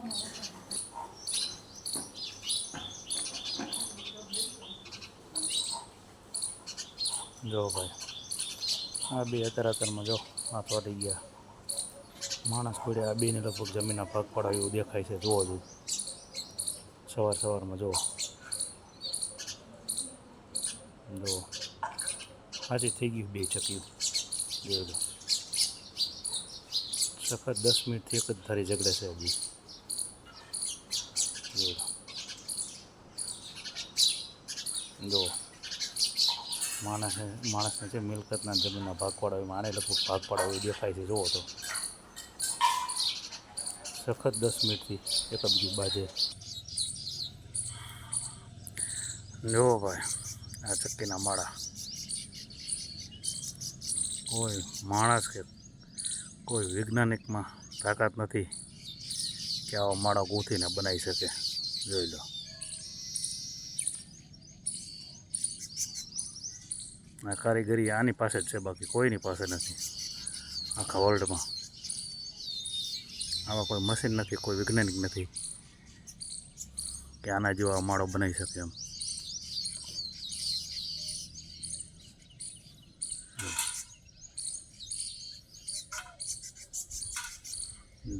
જો ભાઈ આ બે અત્યારમાં જો આ તોડી ગયા માણસ પડ્યા. આ બેને લગભગ જમીનના ભાગ પડાવ એવું દેખાય છે. જોવો જો સવારમાં જો હાજી થઈ ગયું બે ચક્યું. જોઈ લો સખત 10 મિનિટથી એક જ ધારી ઝઘડે છે હજી. જો માણસને છે મિલકતના જમીનના ભાગ પડાવી આને લગભગ ભાગ પડાવે એવું દેખાય છે. જોવો તો સખત 10 મિનિટથી એક જ બાજે. જુઓ ભાઈ આ ચક્કીના માળા કોઈ માણસ કે કોઈ વૈજ્ઞાનિકમાં તાકાત નથી કે આવા માળા ગૂંથીને બનાવી શકે. જોઈ લો આ કારીગરી આની પાસે જ છે, બાકી કોઈની પાસે નથી આખા વર્લ્ડમાં. આવા કોઈ મશીન નથી, કોઈ વૈજ્ઞાનિક નથી કે આના જેવો આ માળો બનાવી શકે એમ.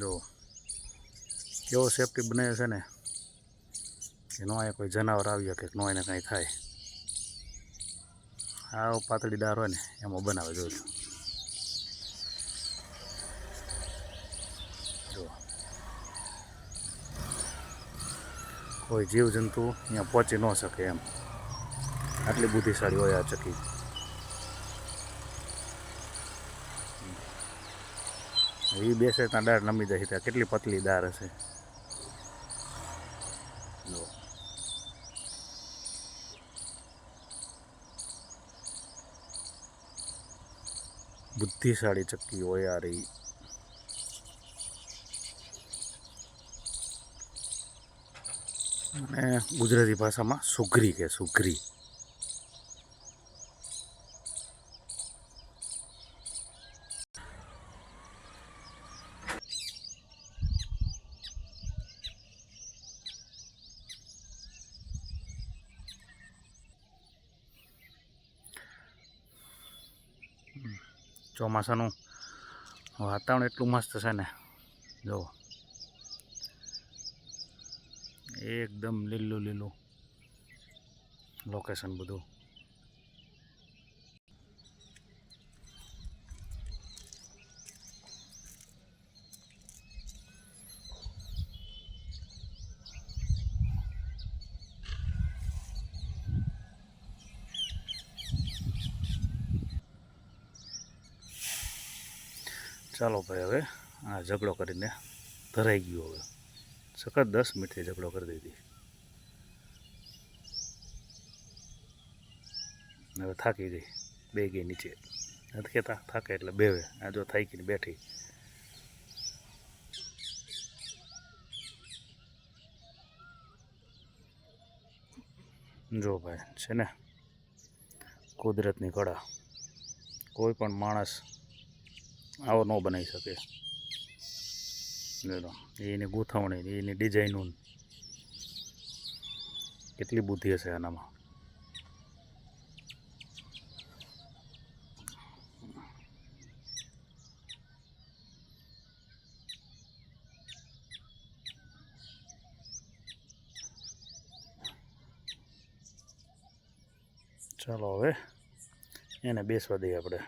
જો કેવો સેફટી બનાવ્યો છે ને કે નો અહીંયા કોઈ જનાવર આવી શકે, નો એને કાંઈ થાય. આ પાતળી દાર હોય ને એમાં બનાવે. જોજો જો કોઈ જીવજંતુ અહીંયા પહોંચી ન શકે એમ, આટલી બુદ્ધિશાળી હોય આ ચક્કી. એ બેસે ત્યાં દાળ નમી જાય ત્યાં કેટલી પતલી દાળ હશે. જો બુદ્ધિશાળી ચક્કી હોય યાર એ. અને ગુજરાતી ભાષામાં સુઘરી કે સુઘરી. ચોમાસાનું વાતાવરણ એટલું મસ્ત છે ને, જો એકદમ લીલું લીલું લોકેશન બધું. ચાલો ભાઈ હવે આ ઝઘડો કરીને ધરાઈ ગયો. હવે સખત 10 મિનિટથી ઝઘડો કરી દીધી. હવે થાકી ગઈ, બે ગઈ નીચે. નથી કહેતા થાકે એટલે બેવે. આ જો થાકીને બેઠી. જો ભાઈ છે ને કુદરતની કળા, કોઈ પણ માણસ આવો ન બનાવી શકે. એની ગૂંથવણી, એની ડિઝાઇનું કેટલી બુદ્ધિ હશે આનામાં. ચાલો હવે એને બેસવા દઈએ આપણે.